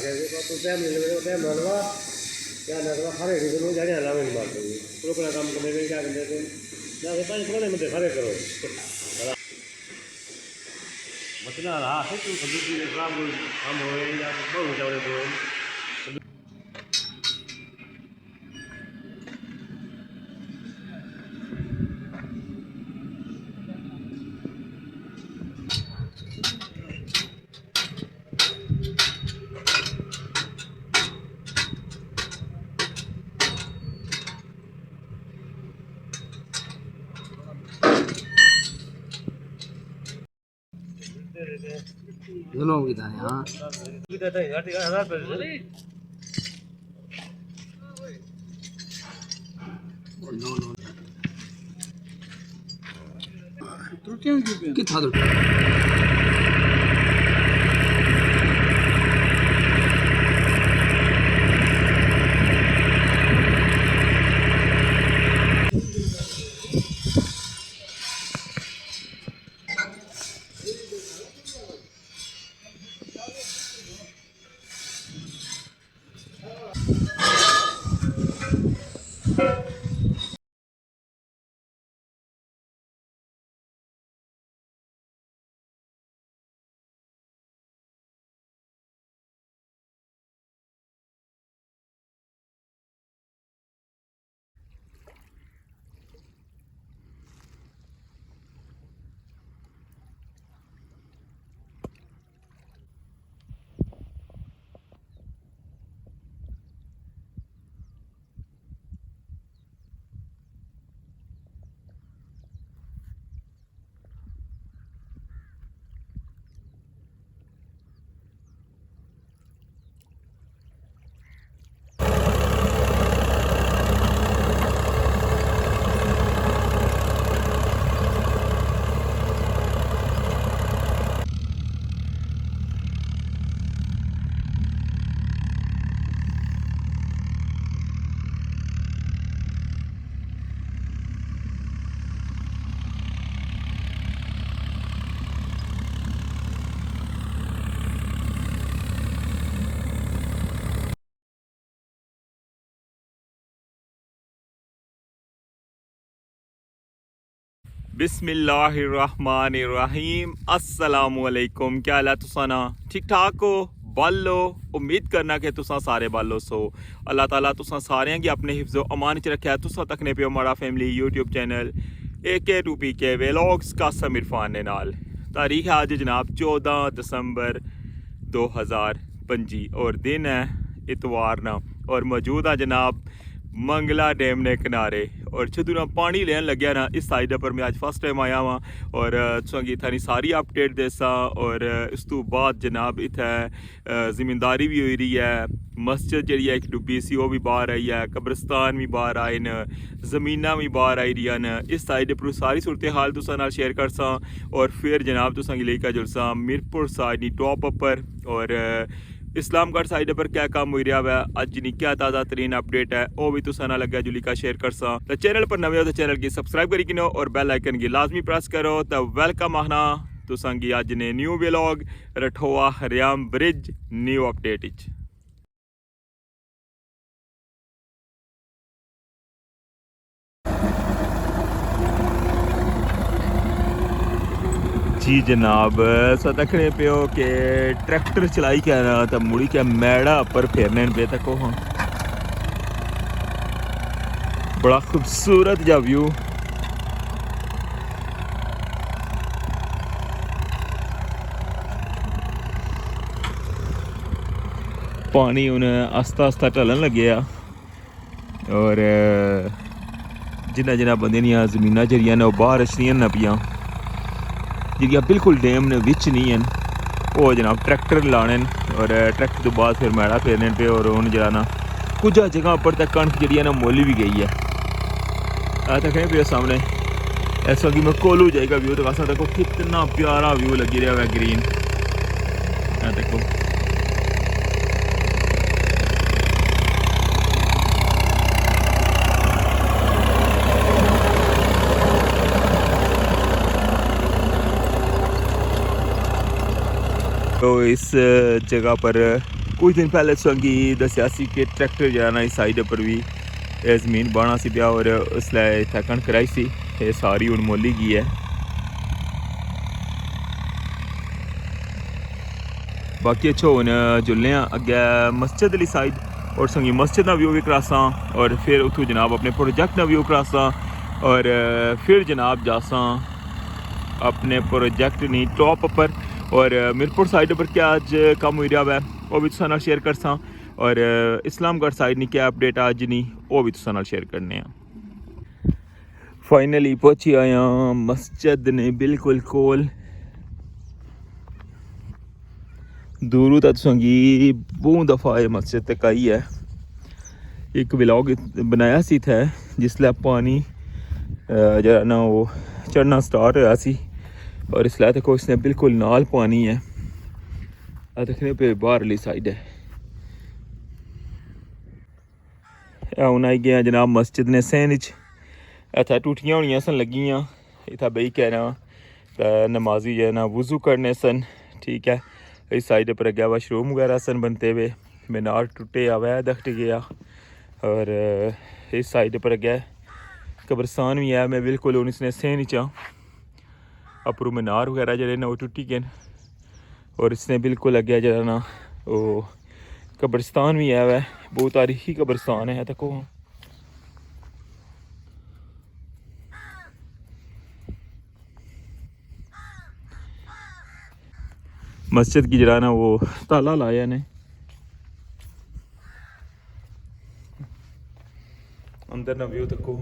तो टाइम नहीं लगेगा टाइम नलवा क्या नलवा खाने की तो जाने अलावा नहीं मारते पूरा पूरा काम करने में क्या करते थे ना होता है पुराने में खाने करो मसला रहा है तो कभी भी काम हो या बहुत जाने दो दोनों की था हाँ नो नो त्रुटियां कितना बिस्मिल्लाहिर्रहमानिर्रहीम अस्सलामुअलैकुम। क्या हाल है तुसां? ठीक ठाक हो? बल्लो उम्मीद करना कि तुसां सारे बल्लो सो। अल्लाह ताला तुसां सारेयां गी अपने हिफ्ज़ो अमान च रखेआ। तुसां तकने पे माड़ा family YouTube channel AK2PK vlogs Qasim Irfan ने नाल। तारीख है आज जनाब 14 दिसंबर 2025 और दिन है इतवार ना और मौजूद है जनाब मंगला डैम ने किनारे और जदों ना पानी लैन लग्या ना इस साइड पर मैं आज फर्स्ट टाइम आया वहाँ और तुसेंगी इत्थै सारी अपडेट देसां और इस तो बाद जनाब इत्थै ज़मींदारी भी होई रही है। मस्जिद जी है एक डुब्बी सी भी बाहर आई है, कब्रिस्तान भी बाहर आए न, ज़मीनां भी बाहर आई रही न। इस साइड पर सारी सूरत हाल तुसां नाल शेयर करसां और फिर जनाब तुसेंगी लेकर जुलसां मीरपुर साइड दी टॉप पर और इस्लामगढ़ साइड पर क्या काम हो रहा है अज की क्या ताज़ा तरीन अपडेट है वह भी तुसा ना लगे जुली का शेयर कर सा। तो चैनल पर नवे हो तो चैनल की सब्सक्राइब करी किनो और बेल आइकन की लाजमी प्रेस करो। तो वेलकम आना तुसा की अज ने new vlog Rathoa Hariyam bridge new update. जी जनाब सो दखने पे के ट्रैक्टर चलाई क्या ना तो मुड़ी क्या मैड़ा पर फेरने पे तक हाँ बड़ा खूबसूरत जा व्यू। पानी हूँ आस्ता आस्ता ढलन लगे और जिन्ना जिन्ना बंदे दियां जमीनां जरिया ने बाहर अच्छियां न पियां जिहड़ियां बिल्कुल डैम ने विच नहीं हैं वो जनाब ट्रैक्टर लाने और ट्रैक्टर तो बाद फिर मैड़ा फेरने पे और हूँ जरा ना कुछ जगह पर तक कणक जी ना मोली भी गई है। देखने पे सामने इस वक्त मैं कोलू जाएगा व्यू तो वैसा देखो कितना प्यारा व्यू लगी रहा है ग्रीन। देखो तो इस जगह पर कुछ दिन पहले संगी दस्या सी कि ट्रैक्टर जो ना इस साइड पर भी जमीन बाना सी पिया और उसलै इत्थै कणक राही सी ये सारी हुण मोल्ली गई है। बाकी अच्छा हुण जुलने अग्गै मस्जिद आह्ली साइड और संगी मस्जिद का व्यू भी करासां और फिर उत्थों जनाब अपने प्रोजेक्ट का व्यू करासां और फिर जनाब जासां अपने प्रोजेक्ट नहीं टॉप पर और मीरपुर साइड पर क्या अज कम हो रहा है वो भी तुसां नाल शेयर करसां और इस्लामगढ़ साइड नहीं क्या अपडेट अज नहीं वो भी तुसां नाल शेयर करने। फाइनली पहुंची आया मस्जिद ने बिल्कुल कोल दूरों तक संगी बहुत दफ़ा ये मस्जिद तक आई है। एक व्लॉग बनाया सी था जिसलै पानी जरा ना वो चढ़ना स्टार्ट होया सी और इसलिए तक इसने बिल्कुल नाल पानी है देखने पे बाहरली साइड है। हूँ आई गया जनाब मस्जिद ने सैन इत्थै टूटियां होनियां सन लगियां इत्थै बेही के ना नमाजी जो है ना वज़ू करने सन। ठीक है इस साइड पर अग्गै वाशरूम वगैरह सन बनते हुए मीनार टुटे अवैध दख्त गया और इस साइड पर अग्गै कब्रस्तान भी है। मैं बिल्कुल हूँ इसने सैन चा अपरू मीनार वगैरह जो ना वो टुटी गए और इसने बिल्कुल अग्गै जो ना वो कब्रस्तान भी है वै बहुत तारीखी कब्रस्तान है तको। मस्जिद की जरा ना वो ताला लाया ने अंदर ना व्यू तको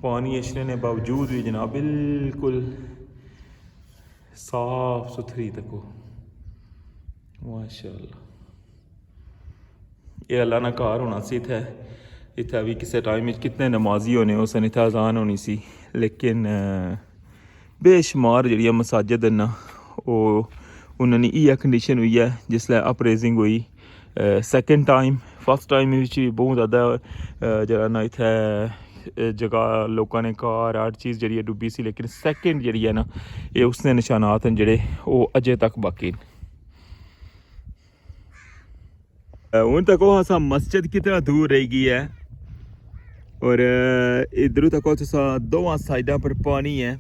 पानी इशने ने बावजूद भी जनाब बिल्कुल साफ सुथरी तको माशाअल्लाह। ये अल्लाह ना घर होना सी इत्थै भी किसी टाइम कितने नमाजी होने उस इत्थै अजान होनी सी लेकिन बेशुमार जी मसाजिद ना वो उन्होंने इ'यै कंडीशन हुई है जिसलै अपरेजिंग हुई सैकेंड टाइम फर्स्ट टाइम भी बहुत ज़्यादा जरा ना इत्थै जगह लोगों ने कार हर चीज़ जी डुब्बी सी लेकिन सैकेंड जी है ना ये उसने निशानात हैं जेह्ड़े वो अजे तक बाकी न। हूँ तक असा मस्जिद कितना दूर रह गई है और इधरों तक दोवां साइडा पर पानी है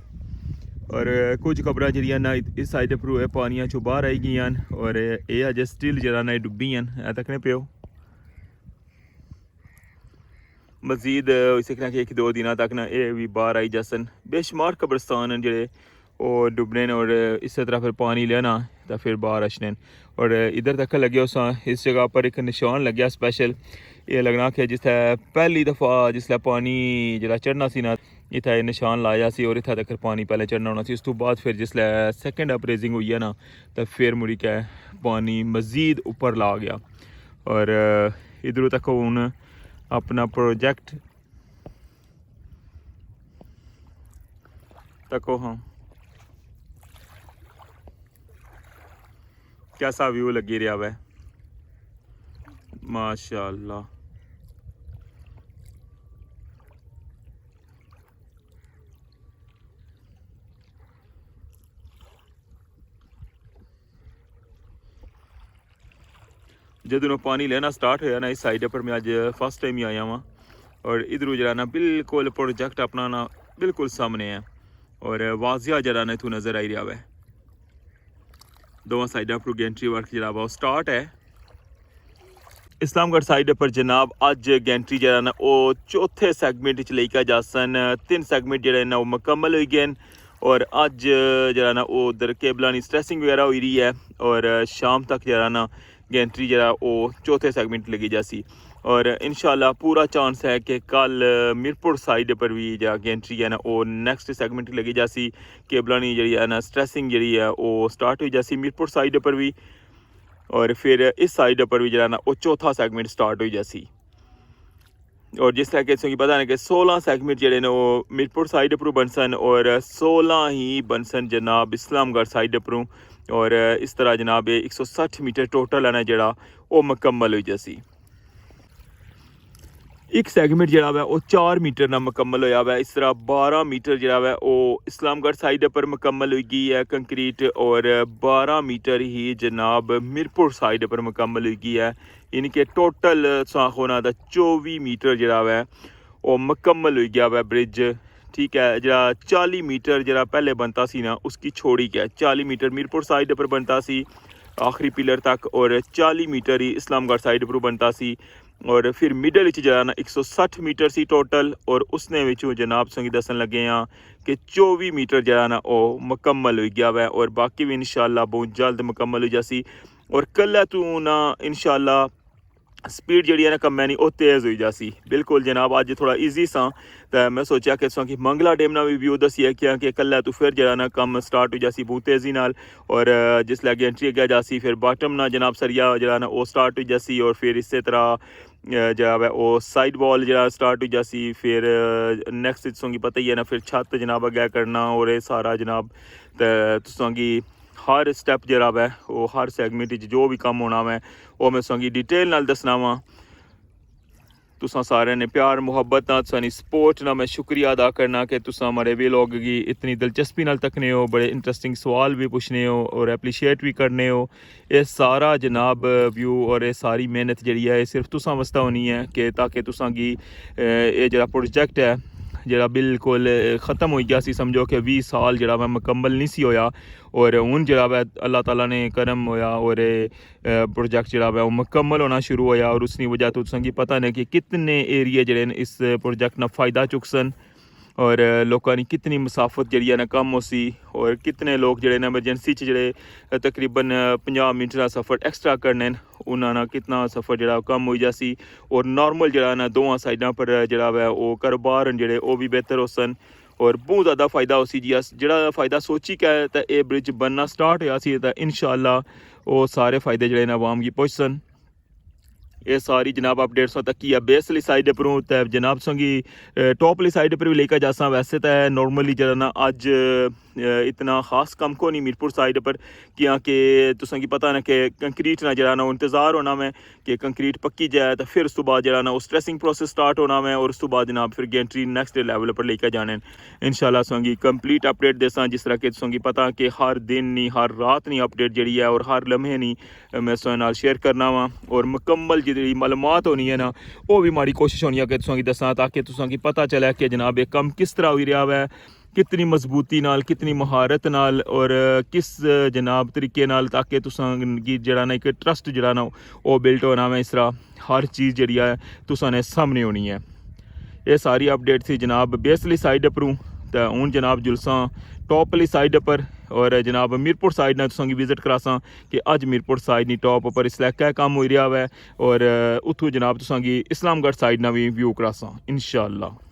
और कुछ कब्रां जरिया ना इस साइड पर पानिया चो बाहर आई गई और ये अजे स्टिल जरा ना डुब्बी हैं तकने पे मजीद इसे कि एक दो दिन तक ना ये भी बाहर आई जासन। बेशुमार कब्रस्तान जेह्ड़े वो डुबने और इस तरह फिर पानी लेना तो फिर बाहर अचने और इधर तक लगे उस इस जगह पर एक निशान लग्या स्पैशल ये लगना कि जिसै पहली दफ़ा जिसलै पानी जरा चढ़ना सी ना इत्थै निशान लाया सी और इत्थै तक पानी पहले चढ़ना होना सी। उस तो बाद फिर जिसलै सैकेंड अपरेजिंग हुई है ना तो फिर मुड़ी के पानी मज़ीद ऊपर ला गया और इधरों तक हूँ अपना प्रोजेक्ट तको हाँ कैसा व्यू लगी रहा है माशाअल्लाह। जदों पानी लेना स्टार्ट होया ना इस साइड पर मैं अज फर्स्ट टाइम ही आया वहाँ और इधरों जरा ना बिल्कुल प्रोजेक्ट अपना ना बिल्कुल सामने है और वाजिया जरा ना इतों नज़र आई रहा है। दोवां साइडा पर गेंट्री वर्क जरा वो स्टार्ट है। इस्लामगढ़ साइड पर जनाब अज गेंट्री जरा ना वो चौथे सैगमेंट च लेकर जासन 3 सैगमेंट जरा ना वो मुकम्मल हो गए और अज जरा ना वो उधर केबलों की स्ट्रैसिंग वगैरह हो रही है और शाम तक जरा ना गेंट्री जरा वो चौथे सैगमेंट लगी जासी और इंशाल्लाह पूरा चांस है कि कल मीरपुर साइड पर भी जरा गेंट्री है ना वो नैक्सट सैगमेंट लगी जासी केबलों की जी है ना स्ट्रैसिंग जी है वो स्टार्ट हो जासी मीरपुर साइड पर भी और फिर इस साइड पर भी जरा ना वो चौथा सैगमेंट स्टार्ट हो जासी और जिस तरह के पता है कि 16 सैगमेंट जोड़े ने वो मीरपुर साइड पर बनसन और 16 ही बनसन जनाब इस्लामगढ़ साइड पर और इस तरह जनाब 160 मीटर टोटल है ना जरा वो मुकम्मल हो जासी। एक सैगमेंट जरा वै वो 4 मीटर ना मुकम्मल होया वै। इस तरह 12 मीटर जरा वै वो इस्लामगढ़ साइड पर मुकम्मल हुई गई है कंक्रीट, और 12 मीटर ही जनाब मीरपुर साइड पर मुकम्मल हुई गई है। यानी कि टोटल होना था 24 मीटर जरा वै वो मुकम्मल हुई गया वै ब्रिज। ठीक है, जरा 40 मीटर जरा पहले बनता सी ना उसकी छोड़ी गया, 40 मीटर मीरपुर साइड पर बनता सी आखिरी पिलर तक, और 40 मीटर ही इस्लामगढ़ साइड पर बनता सी। और फिर मिडल जरा ना 160 मीटर सी टोटल, और उसने विचों जनाब संगी दसन लगे हैं कि 24 मीटर जरा ना वो मुकम्मल हो गया वै, और बाकी भी इंशाल्लाह बहुत जल्द मुकम्मल हो जासी। और कल तू ना इंशाल्लाह स्पीड जी ना कम्मै नहीं वो तेज़ हो जासी। बिल्कुल जनाब अज थोड़ा ईजी सा, तो मैं सोचा कि मंगला डैम ना भी व्यू दसी है कि कल तू फिर जरा ना कम स्टार्ट हो जासी बहुत तेज़ी नाल, और जिसलै एंट्री अग्गे जासी फिर बाटम ना जनाब सरिया जरा ना वो स्टार्ट हो जासी, और फिर इस तरह जरा वै वो साइड वॉल जरा स्टार्ट हो जासी। फिर नैक्सट तुसेंगी पता ही है ना फिर छत जनाब अग्गै करना, और ये सारा जनाब तुसेंगी हर स्टैप जरा वै वो हर सैगमेंट जो भी कम होना वै वो मैं तुसेंगी डिटेल नाल दसना वा। तुसां सारे ने प्यार मुहब्बत नाल तुसां सपोर्ट ना मैं शुक्रिया अदा करना कि तुसां हमारे व्लॉग की इतनी दिलचस्पी नाल तकने हो, बड़े इंटरेस्टिंग सवाल भी पुछने हो और एप्रीशिएट भी करने हो। ये सारा जनाब व्यू और ये सारी मेहनत जी है ये सिर्फ तुसां वास्ते होनी है कि ताकि तुसां गी ये जरा प्रोजेक्ट है जरा बिल्कुल ख़त्म हो गया सी, समझो कि 20 साल जरा मैं मुकम्मल नहीं सी होया, और हुन जरा वै अल्लाह ताला ने करम होया और प्रोजेक्ट जरा वै मुकम्मल होना शुरू होया। और उसकी वजह तो तुसेंगी पता नहीं कि कितने एरिया जड़े इस प्रोजेक्ट ना फ़ायदा चुकसन, और लोगों की कितनी मुसाफत जी है ना कम हो सी, और कितने लोग जड़े ना एमरजेंसी जड़े तकरीबन 50 मिनट का सफ़र एक्सट्रा करने उन्होंने कितना सफ़र जरा कम हो जासी, और नॉर्मल जरा ना दोवां साइडों पर जरा वै वो कारोबार जड़े वो भी बेहतर हो सन, और बहुत ज़्यादा फ़ायदा हो सी जी। जरा फ़ायदा सोची के तो ये ब्रिज बनना स्टार्ट होया सी, तो इंशाअल्लाह वो सारे फ़ायदे जड़े ना आवाम की पहुँचन। ये सारी जनाब अपडेट्स तक की बेस वाली साइड पर तो जनाब संगी टॉप वाली साइड पर भी लेकर जासा। वैसे तो नॉर्मली जरा ना अज इतना खास कम को नहीं मीरपुर साइड पर, क्योंकि तुसेंगी पता ना कि कंक्रीट ना जरा ना इंतज़ार होना मैं कि कंक्रीट पक्की जाए, तो फिर उस तो बाद जरा ना वो स्ट्रेसिंग प्रोसेस स्टार्ट होना मैं, और उस तो बाद जनाब फिर गेंट्री नैक्सट लेवल पर लेकर जाने इंशाल्लाह संगी कंप्लीट अपडेट देसा। जिस तरह कि तुसेंगी पता कि हर दिन नहीं हर रात नहीं अपडेट जी है, और हर लम्हे नहीं मैं तुसें नाल शेयर करना वा, और मुकम्मल जी मालूमात होनी है ना वो भी हमारी कोशिश होनी है कि तुसेंगी दसां, ताकि तुसेंगी पता चले कि जनाब ये कम किस तरह हो रहा है, कितनी मजबूती नाल कितनी महारत नाल, और किस जनाब तरीके नाल, ताकि तुसेंगी जरा ना एक ट्रस्ट जरा ना वो बिल्ट होना मैं। इस तरह हर चीज़ जी है तुसां ने सामने होनी है। ये सारी अपडेट थी जनाब बेसली साइड पर, तो हूँ जनाब जुलसा टॉप वाली साइड पर, और जनाब मीरपुर साइड ना तुसेंगी विजिट करासा कि अज मीरपुर साइड नहीं टॉप पर इसलै क्या काम हो रहा है, और उतों जनाब तुसेंगी इस्लामगढ़ साइड ना भी व्यू करासा इंशाअल्लाह।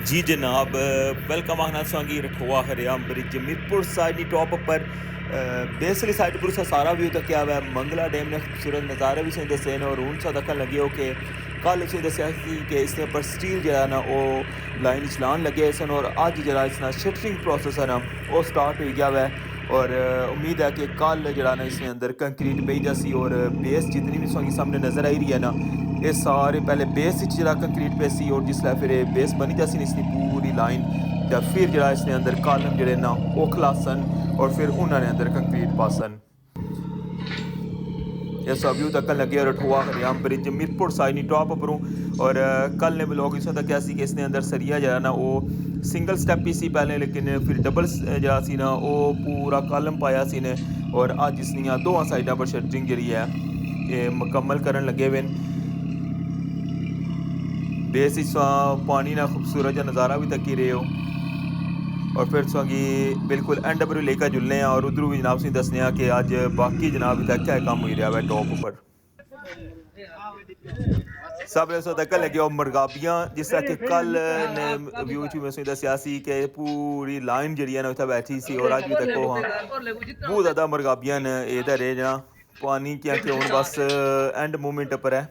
जी जनाब वेलकम आखना चाहूँगी रठोआ हरियाम ब्रिज मीरपुर साइड की टॉप पर बेसली साइड पर सारा व्यू तक क्या हुआ मंगला डैम ने खूबसूरत नज़ारे भी से दसे और हूँ सा दखन लगे हो कि कल उसे दसिया कि इसके पर स्टील जरा ना वो लाइन चलान लगे सन, और अज जरा इसना शटरिंग प्रोसेस है ना वो स्टार्ट हो गया है, और उम्मीद है कि कल जरा ना इसके अंदर कंक्रीट पई जासी, और बेस जितनी भी सोंगी सामने नज़र आई रही है ना ये सारे पहले बेस जरा कंक्रीट पे सी, और जिसलै फिर बेस बनी जासी इसकी पूरी लाइन, तो फिर जरा इसने अंदर कालम जड़े ना वो खलासन, और फिर उन्होंने अंदर कंक्रीट पासन। इस व्यू तक लगे रठुआ हरियाम ब्रिज मीरपुर साइड टॉप उपरों। और कल ने ब्लॉग इस तक सी कि इसने अंदर सरिया जरा ना वो सिंगल स्टैप ही सी पहले, लेकिन फिर डबल जरा सी ना वो पूरा कॉलम पाया सी ने। और अज इसनिया दोवां साइडों पर शटरिंग जी है ये मुकम्मल करन लगे हुए। बेस इस पानी ना खूबसूरत नज़ारा भी तक ही रहे हो। और फिर सौगी बिल्कुल एंड पर लेकर जुलने हैं और उधरों भी जनाब से दसने कि अज बाकी जनाब तक क्या काम हो रहा है टॉप ऊपर सब तक लगे और मरगाबियाँ जिस तरह कि कल ने व्यू में दसिया कि पूरी लाइन जी ना उत्थे बैठी सी। और अज भी तक हाँ बहुत ज़्यादा मरगाबियाँ ने इधर है जना पानी क्या कि हूँ बस एंड मूवमेंट पर है।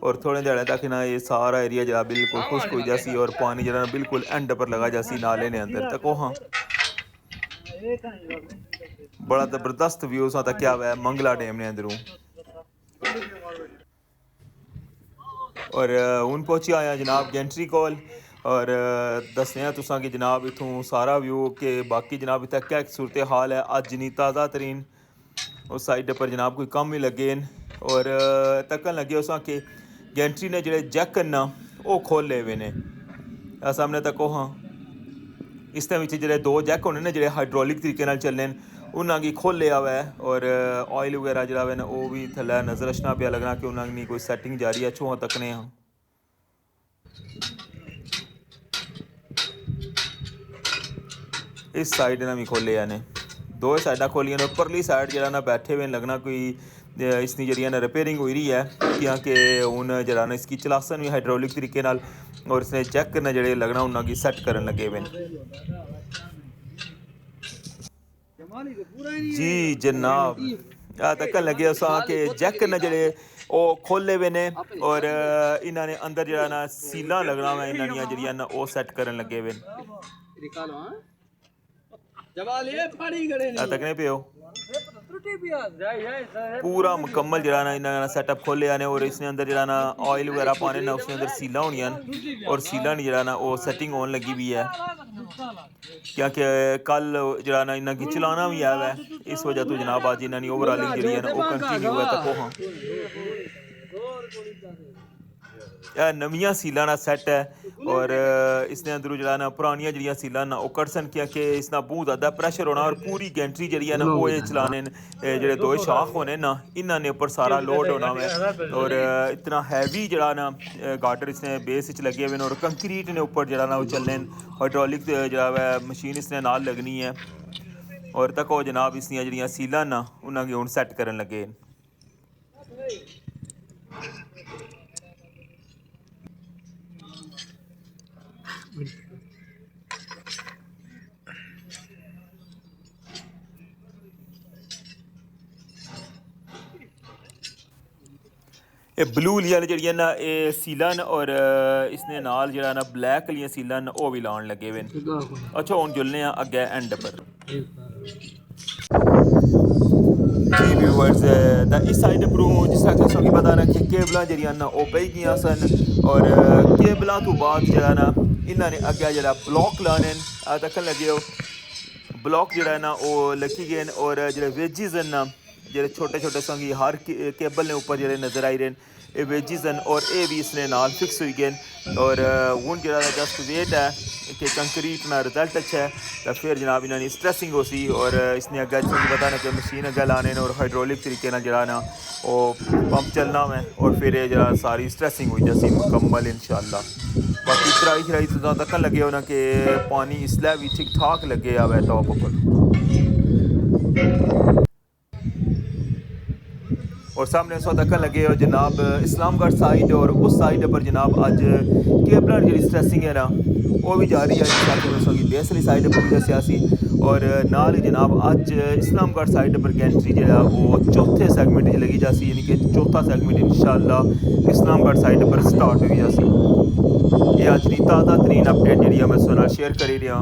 और थोड़े दिहाड़े तक ना ये सारा एरिया जरा बिल्कुल खुश्क हो जासी और पानी जरा बिल्कुल एंड पर लगा जासी नाले ने अंदर तक। हाँ बड़ा ज़बरदस्त व्यू सा तक क्या हुआ है मंगला डैम ने अंदरों। और हूँ पहुंची आया जनाब गेंट्री कोल और दसने तुसा कि जनाब इथों सारा व्यू के बाकी जनाब इतना क्या सूरत हाल है। अज नहीं ताज़ा तरीन उस साइड पर जनाब कोई कम ही लगे और तकन लगे उस कि गेंट्री ने जोड़े जैक ना वो खोले हुए ने सामने तक। हाँ इस जो दो जैक होने ने जो हाइड्रोलिक तरीके चलने उन्होंने खोलिया हुआ है। और ऑयल वगैरह जरा है ना वो भी थले नज़र अचना पिया लगना कि उन्होंने कोई सैटिंग जारी है। छुआ तकने हाँ इस साइड ना भी खोले ने दो साइडा खोलिया ने उपरली साइड जरा ना बैठे हुए लगना कोई इसकी जरिए ना रिपेयरिंग हो रही है क्योंकि हूँ जरा ना इसकी चलासन भी हाइड्रोलिक तरीके नाल और इसने जैक ना जड़े लगना उन्होंने सैट करन लगे हुए जी जनाब। तक लगे उस कि जैक न जड़े वो खोले हुए ने और इन्होंने अंदर जरा ना सीला लगना वा इन्होंने जड़िया ना वो सैट करन लगे हुए तकने पे हो पूरा मुकम्मल जरा ना इन्होंने सैटअप खोले ने। और इसने अंदर जरा ना ऑयल वगैरह पाने ना उसने अंदर सीला होनी और सीला नहीं जरा ना वो सेटिंग होने लगी भी है क्योंकि कल जरा ना इन्होंने चलाना भी आया है इस वजह तो जनाब आज इन्होंने ओवरऑलिंग जी है ना वो कंटिन्यू हुआ तक। हाँ नवियाँ सीलां ना सैट है और इसने अंदरों जरा ना पुरानियां जड़ियाँ सीलां ना वो कट सन क्योंकि इसना बहुत ज़्यादा प्रेशर होना और पूरी गेंट्री जड़ी है ना वो ये चलाने जो दो शाख होने ना इन्होंने ऊपर सारा लोड होना है। और इतना हैवी जरा ना गाटर इसने बेस लगे हुए और कंक्रीट ने ऊपर जरा ना वो चलने हाइड्रोलिक जरा मशीन इसने नाल लगनी है। और तक वो जनाब इसलिए जड़ियाँ सीलां ना उन्होंने हूँ सैट करन लगे। ये ब्लू वाली जड़ियाँ ना ये सीलन और इसने नाल जरा ना ब्लैक वाली सीलन वो भी लाने लगे हुए। अच्छा हूँ जुलने अगे एंड पर जी व्यूअर्स इस साइड पर जिस तरह तुसें पता ना कि केबलां जड़ियां ना वो पई गई सन और केबलां तो बाद जरा ना इन्होंने अगे जरा ब्लॉक लाने तकन लगे हो ब्लॉक जरा ना वो लगी गए और जो वेजिज हैं ना जो छोटे छोटे संगी हर केबल ने ऊपर जो नज़र आई रहे ये वेजिज हैं और ये भी इसने नाल फिक्स हुई गए। और हूँ जरा जस्ट वेट है कि कंक्रीट ना रिजल्ट अच्छा है तो फिर जनाब इन्होंने स्ट्रेसिंग हो सी और इसने अगर पता ना कि मशीन अगर लाने और हाइड्रोलिक तरीके जरा ना वो पंप चलना है और फिर जरा सारी स्ट्रेसिंग हुई जैसी मुकम्मल इंशाल्लाह। बाकी चढ़ाई शराई तो तक लगे हो ना कि पानी इसलिए भी ठीक ठाक लगे आ टॉप पर। और सामने उस तक लगे हो जनाब इस्लामगढ़ साइड और उस साइड पर जनाब अज केबल जी स्ट्रेसिंग है ना वो भी जारी है जिस बेस वाली साइड पर भी दसिया सी। और नाल ही जनाब अज इस्लामगढ़ साइड पर गेंट्री जो वो चौथे सैगमेंट लगी जासी यानी कि चौथा सैगमेंट इंशाल्लाह इस्लामगढ़ साइड पर स्टार्ट हुई जासी। ये अज की ताज़ा तरीन अपडेट जी मैं सुना शेयर करी रहा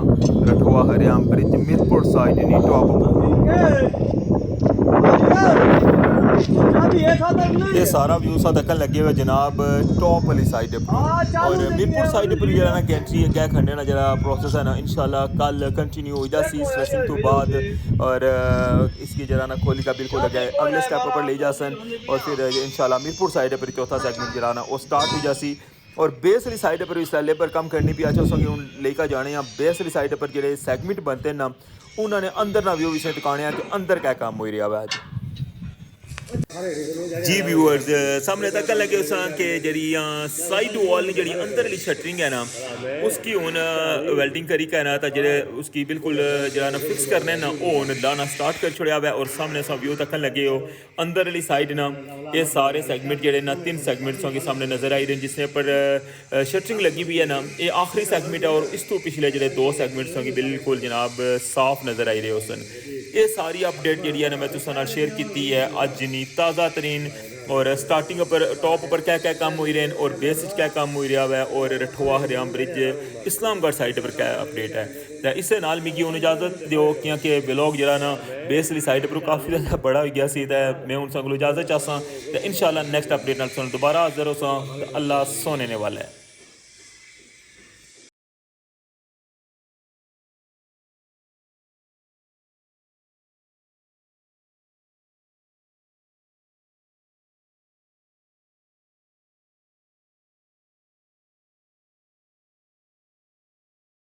रठुआ हरियाम ब्रिज मीरपुर साइड टॉप ये सारा व्यू सा तक लगे हुए जनाब टॉप वाली साइड और मीरपुर साइड पर जरा ना कैंट्री गै खंडे ना जरा प्रोसेस है ना इंशाल्लाह कल कंटिन्यू हो जासी स्ट्रेसिंग तो बाद और इसकी जरा ना खोली का बिल्कुल लगे अगले स्टेप पर ले जा सन और फिर इंशाल्लाह मीरपुर साइड पर चौथा सेगमेंट जरा ना वो स्टार्ट हो जासी और बेस वाली साइड पर इस लेबर कम करनी भी अच्छा उसकी हूँ लेकर जाने बेस वाली साइड पर जो सैगमेंट बनते हैं ना उन्होंने अंदर ना व्यू भी टकाने कि अंदर क्या काम हो रहा है अज जी व्यूअर्स सामने तक लगे उस कि जी साइड वॉल जी अंदर वाली शटरिंग है ना उसकी हूँ वेल्डिंग करी कहना तो जे उसकी बिल्कुल जरा ना फिक्स करने ना वो हूँ लाना स्टार्ट कर छोड़ा हुआ और सामने सा व्यू तक लगे हो अंदर वाली साइड ना ये सारे सैगमेंट जोड़े ना 3 सैगमेंट्स के सामने नजर आई रहे हैं जिसमें पर शटरिंग लगी हुई है ना ये आखिरी सैगमेंट है और इस तो पिछले जो 2 सैगमेंट्स की बिल्कुल जनाब साफ नजर आई रहे हो सन ये सारी अपडेट जी है ना मैं तुसां नाल शेयर की है अज नी ताज़ा तरीन और स्टार्टिंग पर टॉप पर क्या क्या काम हो रहे हैं और बेस क्या काम हो रहा है और रठवा हरियाम ब्रिज इस्लामगढ़ साइड पर क्या अपडेट है तो इस नाल मिगी हूँ इजाज़त दो क्योंकि ब्लॉग जरा ना बेस वाली साइड पर काफ़ी ज़्यादा बड़ा हो गया सी मैं हूँ संगलो इजाज़त चाहसा तो इंशाल्लाह नेक्स्ट अपडेट नाल दोबारा हाजिर हो अल्लाह सोने वाला है।